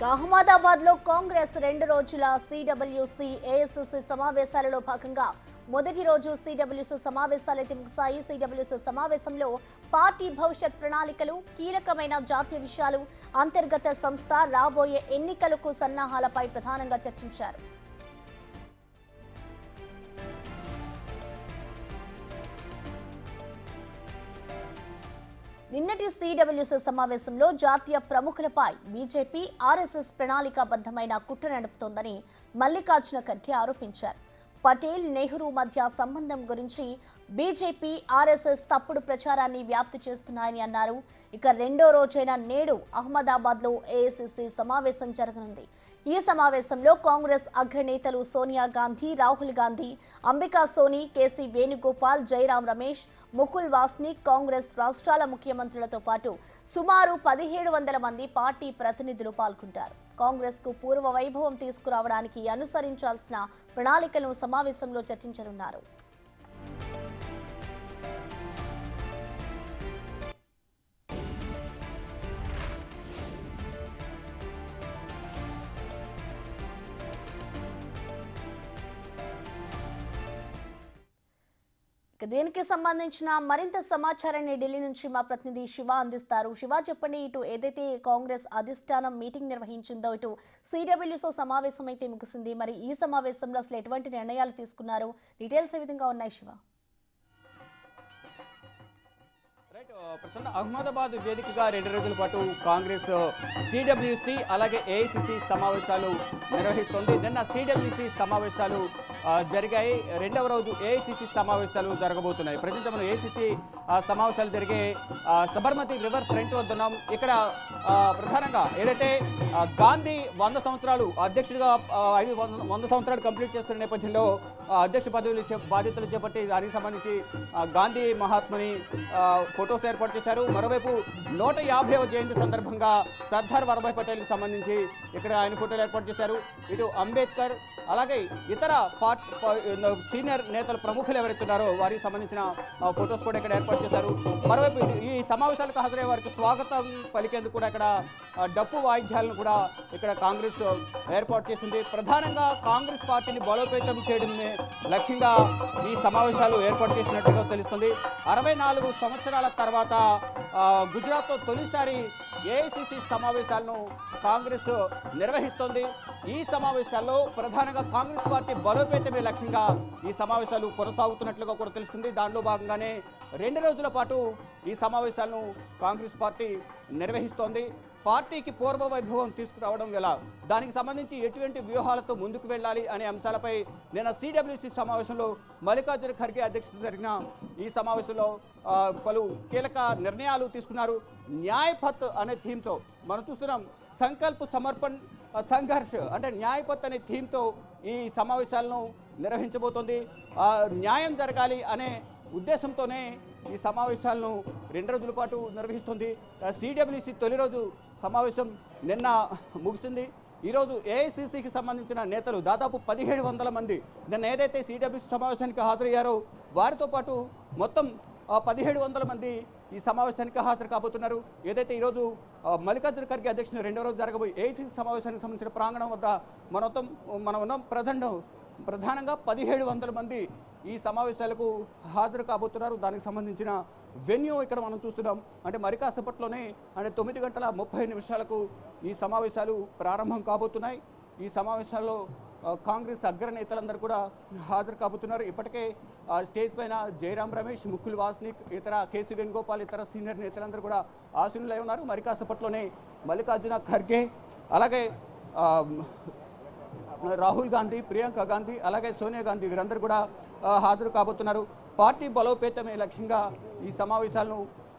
అహ్మదాబాద్ లో కాంగ్రెస్ 2 రోజుల CWC ASC సమావేశాలలో భాగంగా మొదటి రోజు సిడబ్ల్యూసి సమావేశాలైతే ముగిశాయి. సిడబ్ల్యూసి సమావేశంలో పార్టీ భవిష్యత్ ప్రణాళికలు, కీలకమైన జాతీయ విషయాలు, అంతర్గత సంస్థ, రాబోయే ఎన్నికలకు సన్నాహాలపై ప్రధానంగా చర్చించారు. నిన్నటి సిడబ్ల్యూసి సమావేశంలో జాతీయ ప్రముఖులపై బీజేపీ, ఆర్ఎస్ఎస్ ప్రణాళికాబద్ధమైన కుట్ర నడుపుతోందని మల్లికార్జున ఖర్గే ఆరోపించారు. పటేల్, నెహ్రూ మధ్య సంబంధం గురించి బీజేపీ, ఆర్ఎస్ఎస్ తప్పుడు ప్రచారాన్ని వ్యాప్తి చేస్తున్నాయని అన్నారు. ఇక రెండో రోజైన నేడు అహ్మదాబాద్లో ఏఐసీసీ సమావేశం జరగనుంది. ఈ సమావేశంలో కాంగ్రెస్ అగ్రనేతలు సోనియా గాంధీ, రాహుల్ గాంధీ, అంబికా సోని, కేసీ వేణుగోపాల్, జైరాం రమేష్, ముకుల్ వాస్నిక్, కాంగ్రెస్ రాష్ట్రాల ముఖ్యమంత్రులతో పాటు సుమారు 1700 మంది పార్టీ ప్రతినిధులు పాల్గొంటారు. కాంగ్రెస్ కు పూర్వ వైభవం తీసుకురావడానికి అనుసరించాల్సిన ప్రణాళికలను సమావేశంలో చర్చించనున్నారు. దీనికి సంబంధించిన మరింత సమాచారాన్ని ఢిల్లీ నుంచి మా ప్రతినిధి శివ అందిస్తారు. శివ, చెప్పండి, ఇటు ఏదైతే కాంగ్రెస్ అధిష్టానం మీటింగ్ నిర్వహించిందో, ఇటు సిడబ్ల్యూసీ సమావేశం అయితే ముగిసింది. మరి ఈ సమావేశంలో అసలు ఎటువంటి నిర్ణయాలు తీసుకున్నారు? డీటెయిల్స్ ఏ విధంగా ఉన్నాయి శివ? ప్రసన్న, అహ్మదాబాద్ వేదికగా 2 రోజుల పాటు కాంగ్రెస్ సిడబ్ల్యూసి అలాగే ఏఐసిసి సమావేశాలు నిర్వహిస్తోంది. నిన్న సిడబ్ల్యూసి సమావేశాలు జరిగాయి. రెండవ రోజు ఏఐసిసి సమావేశాలు జరగబోతున్నాయి. ప్రజెంట్ మనం ఏఐసిసి సమావేశాలు జరిగే సబర్మతి రివర్ ఫ్రంట్ వద్ద ఉన్నాం. ఇక్కడ ప్రధానంగా ఏదైతే గాంధీ 100 సంవత్సరాలు అధ్యక్షుడిగా 100 సంవత్సరాలు కంప్లీట్ చేస్తున్న నేపథ్యంలో అధ్యక్ష బాధ్యతలు చేపట్టి దానికి సంబంధించి గాంధీ మహాత్ముని ఫొటోస్ ఏర్పాటు చేశారు. మరోవైపు 150వ జయంతి సందర్భంగా సర్దార్ వల్లభాయ్ పటేల్కి సంబంధించి ఇక్కడ ఆయన ఫోటోలు ఏర్పాటు చేశారు. ఇటు అంబేద్కర్ అలాగే ఇతర సీనియర్ నేతలు ప్రముఖులు ఎవరైతున్నారో వారికి సంబంధించిన ఫొటోస్ కూడా ఇక్కడ ఏర్పాటు చేశారు. మరోవైపు ఈ సమావేశాలకు హాజరయ్యే వారికి స్వాగతం పలికేందుకు కూడా ఇక్కడ డప్పు వాయిద్యాలను కూడా ఇక్కడ కాంగ్రెస్ ఏర్పాటు చేసింది. ప్రధానంగా కాంగ్రెస్ పార్టీని బలోపేతం చేయడమే లక్ష్యంగా ఈ సమావేశాలు ఏర్పాటు చేసినట్టుగా తెలుస్తుంది. 64 సంవత్సరాల తర్వాత గుజరాత్లో తొలిసారి ఏఐసిసి సమావేశాలను కాంగ్రెస్ నిర్వహిస్తోంది. ఈ సమావేశాల్లో ప్రధానంగా కాంగ్రెస్ పార్టీ బలోపేతమే లక్ష్యంగా ఈ సమావేశాలు కొనసాగుతున్నట్లుగా కూడా తెలుస్తుంది. దానిలో భాగంగానే 2 రోజుల పాటు ఈ సమావేశాలను కాంగ్రెస్ పార్టీ నిర్వహిస్తోంది. పార్టీకి పూర్వ వైభవం తీసుకురావడం ఎలా, దానికి సంబంధించి ఎటువంటి వ్యూహాలతో ముందుకు వెళ్ళాలి అనే అంశాలపై నిన్న సిడబ్ల్యూసి సమావేశంలో మల్లికార్జున ఖర్గే అధ్యక్షతన జరిగిన ఈ సమావేశంలో పలు కీలక నిర్ణయాలు తీసుకున్నారు. న్యాయపత్ అనే థీమ్తో మనం చూస్తున్నాం. సంకల్ప్ సమర్పణ్ సంఘర్ష్ అంటే న్యాయపత్ అనే థీమ్తో ఈ సమావేశాలను నిర్వహించబోతోంది. న్యాయం జరగాలి అనే ఉద్దేశంతోనే ఈ సమావేశాలను 2 రోజుల పాటు నిర్వహిస్తుంది. సిడబ్ల్యూసి తొలి రోజు సమావేశం నిన్న ముగిసింది. ఈరోజు ఏఐసిసికి సంబంధించిన నేతలు దాదాపు 1700 మంది నిన్న ఏదైతే సిడబ్ల్యూసి సమావేశానికి హాజరయ్యారో వారితో పాటు మొత్తం 1700 మంది ఈ సమావేశానికి హాజరు కాబోతున్నారు. ఏదైతే ఈరోజు మల్లికార్జున ఖర్గే అధ్యక్షుని 2వ రోజు జరగబోయే ఏఐసిసి సమావేశానికి సంబంధించిన ప్రాంగణం వద్ద మనం ఉన్నాం. ప్రధానంగా 1700 మంది ఈ సమావేశాలకు హాజరు కాబోతున్నారు. దానికి సంబంధించిన వెన్యూ ఇక్కడ మనం చూస్తున్నాం. అంటే మరి కాసేపట్లోనే అంటే 9:30 ఈ సమావేశాలు ప్రారంభం కాబోతున్నాయి. ఈ సమావేశాల్లో కాంగ్రెస్ అగ్రనేతలందరూ కూడా హాజరు కాబోతున్నారు. ఇప్పటికే స్టేజ్ పైన జైరాం రమేష్, ముకుల్ వాస్నిక్, ఇతర కేసీ వేణుగోపాల్, ఇతర సీనియర్ నేతలందరూ కూడా ఆసీనులై ఉన్నారు. మరి కాసేపట్లోనే మల్లికార్జున ఖర్గే అలాగే రాహుల్ గాంధీ, ప్రియాంక గాంధీ అలాగే సోనియా గాంధీ వీరందరూ కూడా హాజరు కాబోతున్నారు. పార్టీ బలోపేతమే లక్ష్యంగా ఈ సమావేశాలను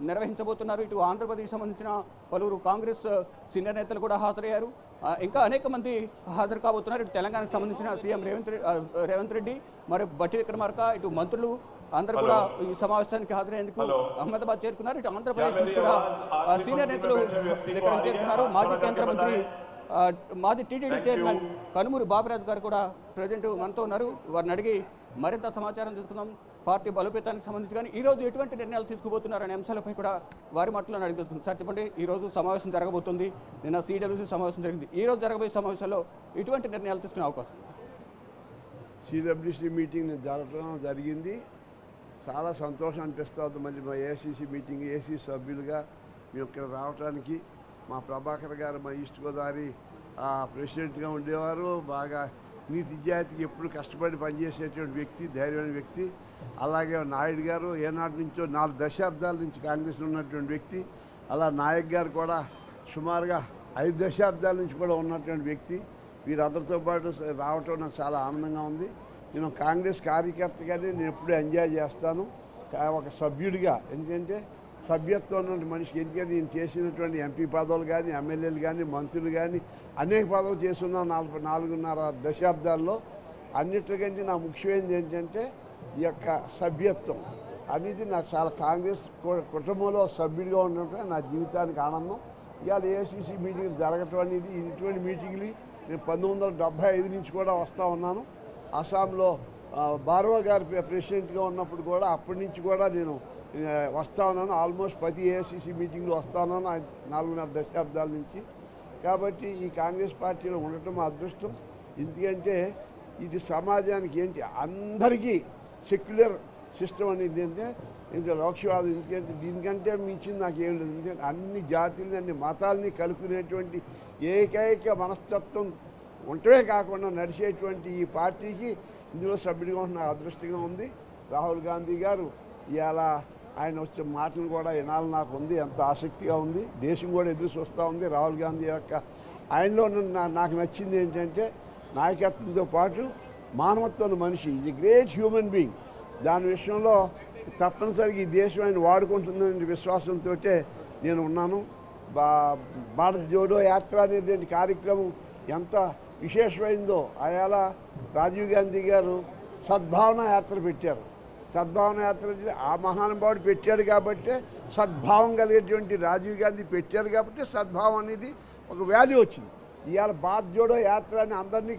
నిర్వహించబోతున్నారు. ఇటు ఆంధ్రప్రదేశ్ సంబంధించిన పలువురు కాంగ్రెస్ సీనియర్ నేతలు కూడా హాజరయ్యారు. ఇంకా అనేక మంది హాజరు కాబోతున్నారు. ఇటు తెలంగాణకు సంబంధించిన సీఎం రేవంత్ రెడ్డి, మరి బట్టి విక్రమార్క, ఇటు మంత్రులు అందరూ కూడా ఈ సమావేశానికి హాజరయ్యేందుకు అహ్మదాబాద్ చేరుకున్నారు. ఇటు ఆంధ్రప్రదేశ్ నుంచి కూడా సీనియర్ నేతలు ఇక్కడ చేరుకున్నారు. మాజీ కేంద్ర మంత్రి, మాజీ టీటీడీ చైర్మన్ కనుమూరి బాబురాజు గారు కూడా ప్రజెంట్ మనతో ఉన్నారు. వారిని అడిగి మరింత సమాచారం తీసుకుందాం. పార్టీ బలోపేతానికి సంబంధించి కానీ ఈ రోజు ఎటువంటి నిర్ణయాలు తీసుకుపోతున్నారనే అంశాలపై కూడా వారి మాటలను అడిగి తెలుస్తుంది. సార్ చెప్పండి, ఈ రోజు సమావేశం జరగబోతుంది, నిన్న సిడబ్ల్యూసీ సమావేశం జరిగింది, ఈ రోజు జరగబోయే సమావేశాల్లో ఎటువంటి నిర్ణయాలు తీసుకునే అవకాశం ఉంది? సిడబ్ల్యూసీ మీటింగ్ జరగడం జరిగింది. చాలా సంతోషం అనిపిస్తుంది. మళ్ళీ మా ఏఐసిసి మీటింగ్ ఏసీ సభ్యులుగా మేము ఇక్కడ రావడానికి మా ప్రభాకర్ గారు మా ఈస్ట్ గోదావరి ప్రెసిడెంట్గా ఉండేవారు. బాగా నీతి నిజాయితీకి ఎప్పుడు కష్టపడి పనిచేసేటువంటి వ్యక్తి, ధైర్యమైన వ్యక్తి. అలాగే నాయుడు గారు ఏనాటి నుంచో 4 దశాబ్దాల నుంచి కాంగ్రెస్లో ఉన్నటువంటి వ్యక్తి. అలా నాయక్ గారు కూడా సుమారుగా 5 దశాబ్దాల నుంచి కూడా ఉన్నటువంటి వ్యక్తి. వీరందరితో పాటు రావటం నాకు చాలా ఆనందంగా ఉంది. నేను కాంగ్రెస్ కార్యకర్తగానే నేను ఎప్పుడూ ఎంజాయ్ చేస్తాను, ఒక సభ్యుడిగా. ఎందుకంటే సభ్యత్వం ఉన్న మనిషికి, ఎందుకంటే నేను చేసినటువంటి ఎంపీ పదవులు కానీ, ఎమ్మెల్యేలు కానీ, మంత్రులు కానీ అనేక పదవులు చేస్తున్న 4.5 దశాబ్దాల్లో. అన్నిటికంటే నా ముఖ్యమైనది ఏంటంటే ఈ యొక్క సభ్యత్వం అనేది నాకు చాలా, కాంగ్రెస్ కుటుంబంలో సభ్యుడిగా ఉండటం నా జీవితానికి ఆనందం. ఇవాళ ఏఐసిసి మీటింగ్ జరగటం అనేది, ఇటువంటి మీటింగ్లు నేను 1975 నుంచి కూడా వస్తూ ఉన్నాను. అస్సాంలో బార్వా గారు ప్రెసిడెంట్గా ఉన్నప్పుడు కూడా అప్పటి నుంచి కూడా నేను వస్తూ ఉన్నాను. ఆల్మోస్ట్ ప్రతి ఏఐసిసి మీటింగ్లో వస్తూ ఉన్నాను 4.5 దశాబ్దాల నుంచి. కాబట్టి ఈ కాంగ్రెస్ పార్టీలో ఉండటం మా అదృష్టం. ఎందుకంటే ఇది సమాజానికి ఏంటి, అందరికీ సెక్యులర్ సిస్టమ్ అనేది ఏంటంటే ఇంకా లౌక్యవాదం. ఎందుకంటే దీనికంటే మించింది నాకేం లేదు. ఎందుకంటే అన్ని జాతుల్ని, అన్ని మతాలని కలుపుకునేటువంటి ఏకైక మనస్తత్వం ఉండటమే కాకుండా నడిచేటువంటి ఈ పార్టీకి ఇందులో సభ్యుడిగా ఉన్న అదృష్టంగా ఉంది. రాహుల్ గాంధీ గారు ఇవాళ ఆయన వచ్చే మాటలు కూడా వినాలని నాకు ఉంది, ఎంత ఆసక్తిగా ఉంది. దేశం కూడా ఎదురు చూస్తూ ఉంది. రాహుల్ గాంధీ యొక్క ఆయనలో నాకు నచ్చింది ఏంటంటే నాయకత్వంతో పాటు మానవత్వం. మనిషి is a great human being. దాని విషయంలో తప్పనిసరిగా ఈ దేశం ఆయన వాడుకుంటుందనే విశ్వాసంతో నేను ఉన్నాను. భారత్ జోడో యాత్ర అనేది కార్యక్రమం ఎంత విశేషమైందో, అయాల రాజీవ్ గాంధీ గారు సద్భావన యాత్ర పెట్టారు. సద్భావన యాత్ర ఆ మహానుభావుడు పెట్టాడు కాబట్టి, సద్భావం కలిగేటువంటి రాజీవ్ గాంధీ పెట్టారు కాబట్టి సద్భావం అనేది ఒక వాల్యూ వచ్చింది. ఇవాళ భారత్ జోడో యాత్ర అని అందరినీ,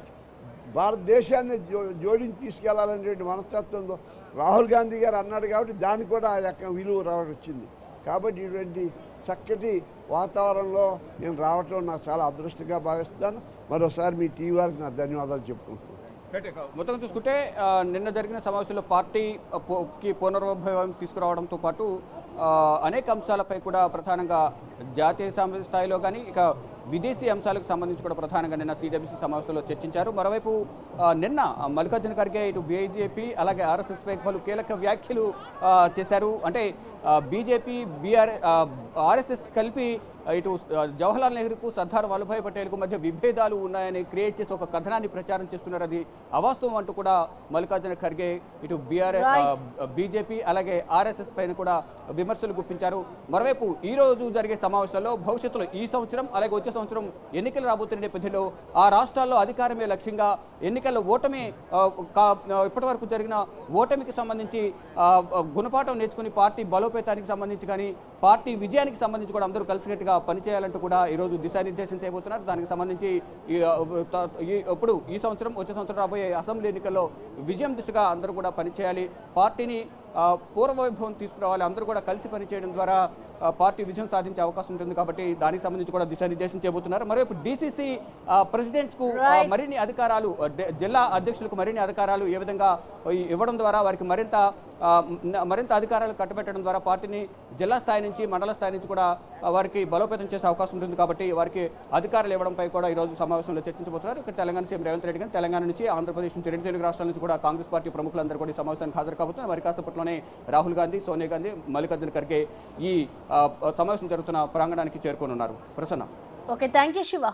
భారతదేశాన్ని జోడించి తీసుకెళ్లాలనేటువంటి మనస్తత్వంతో రాహుల్ గాంధీ గారు అన్నాడు కాబట్టి దానికి కూడా ఆ యొక్క విలువ రావడం వచ్చింది. కాబట్టి ఇటువంటి చక్కటి వాతావరణంలో నేను రావటం నాకు చాలా అదృష్టంగా భావిస్తాను. మరోసారి మీ టీవీ వారికి నా ధన్యవాదాలు చెప్పుకుంటున్నాను. మొత్తం చూసుకుంటే నిన్న జరిగిన సమావేశంలో పార్టీకి పునర్వైభవం తీసుకురావడంతో పాటు అనేక అంశాలపై కూడా ప్రధానంగా జాతీయ స్థాయిలో కానీ ఇక విదేశీ అంశాలకు సంబంధించి కూడా ప్రధానంగా నిన్న సిడబ్ల్యూసీ సమావేశంలో చర్చించారు. మరోవైపు నిన్న మల్లికార్జున ఖర్గే ఇటు బీజేపీ అలాగే ఆర్ఎస్ఎస్పై పలు కీలక వ్యాఖ్యలు చేశారు. అంటే బీజేపీ ఆర్ఎస్ఎస్ కలిపి ఇటు జవహర్లాల్ నెహ్రూకు సర్దార్ వల్లభాయ్ పటేల్కు మధ్య విభేదాలు ఉన్నాయని క్రియేట్ చేసి ఒక కథనాన్ని ప్రచారం చేస్తున్నారు. అది అవాస్తవం అంటూ కూడా మల్లికార్జున ఖర్గే ఇటు బీజేపీ అలాగే ఆర్ఎస్ఎస్ పైన కూడా విమర్శలు గుప్పించారు. మరోవైపు ఈ రోజు జరిగే సమావేశాల్లో భవిష్యత్తులో ఈ సంవత్సరం అలాగే వచ్చే సంవత్సరం ఎన్నికలు రాబోతున్న నేపథ్యంలో ఆ రాష్ట్రాల్లో అధికారమే లక్ష్యంగా, ఎన్నికల్లో ఓటమి ఇప్పటి వరకు జరిగిన ఓటమికి సంబంధించి గుణపాఠం నేర్చుకుని పార్టీ బలోపేతానికి సంబంధించి కానీ పార్టీ విజయానికి సంబంధించి కూడా అందరూ కలిసికట్టుగా పనిచేయాలంటూ కూడా ఈరోజు దిశానిర్దేశం చేయబోతున్నారు. దానికి సంబంధించి ఇప్పుడు ఈ సంవత్సరం వచ్చే సంవత్సరం రాబోయే అసెంబ్లీ ఎన్నికల్లో విజయం దిశగా అందరూ కూడా పనిచేయాలి, పార్టీని పూర్వవైభవం తీసుకురావాలి, అందరూ కూడా కలిసి పనిచేయడం ద్వారా పార్టీ విజయం సాధించే అవకాశం ఉంటుంది. కాబట్టి దానికి సంబంధించి కూడా దిశానిర్దేశం చేయబోతున్నారు. మరోవైపు డీసీసీ ప్రెసిడెంట్స్కు మరిన్ని అధికారాలు, జిల్లా అధ్యక్షులకు మరిన్ని అధికారాలు ఏ విధంగా ఇవ్వడం ద్వారా వారికి మరింత అధికారాలు కట్టబెట్టడం ద్వారా పార్టీని జిల్లా స్థాయి నుంచి మండల స్థాయి నుంచి కూడా వారికి బలోపేతం చేసే అవకాశం ఉంటుంది. కాబట్టి వారికి అధికారాలు ఇవ్వడంపై కూడా ఈరోజు సమావేశంలో చర్చించబోతున్నారు. ఇక్కడ తెలంగాణ సీఎం రేవంత్ రెడ్డి కానీ తెలంగాణ నుంచి ఆంధ్రప్రదేశ్ నుంచి 2 తెలుగు రాష్ట్రాల నుంచి కూడా కాంగ్రెస్ పార్టీ ప్రముఖులందరూ కూడా ఈ సమావేశానికి హాజరు కాబోతున్నారు. వారి కాసేపట్లోనే రాహుల్ గాంధీ, సోనియా గాంధీ, మల్లికార్జున ఖర్గే ఈ సమావేశం జరుగుతున్న ప్రాంగణానికి చేరుకోనున్నారు. Prasanna. Okay, thank you Shiva.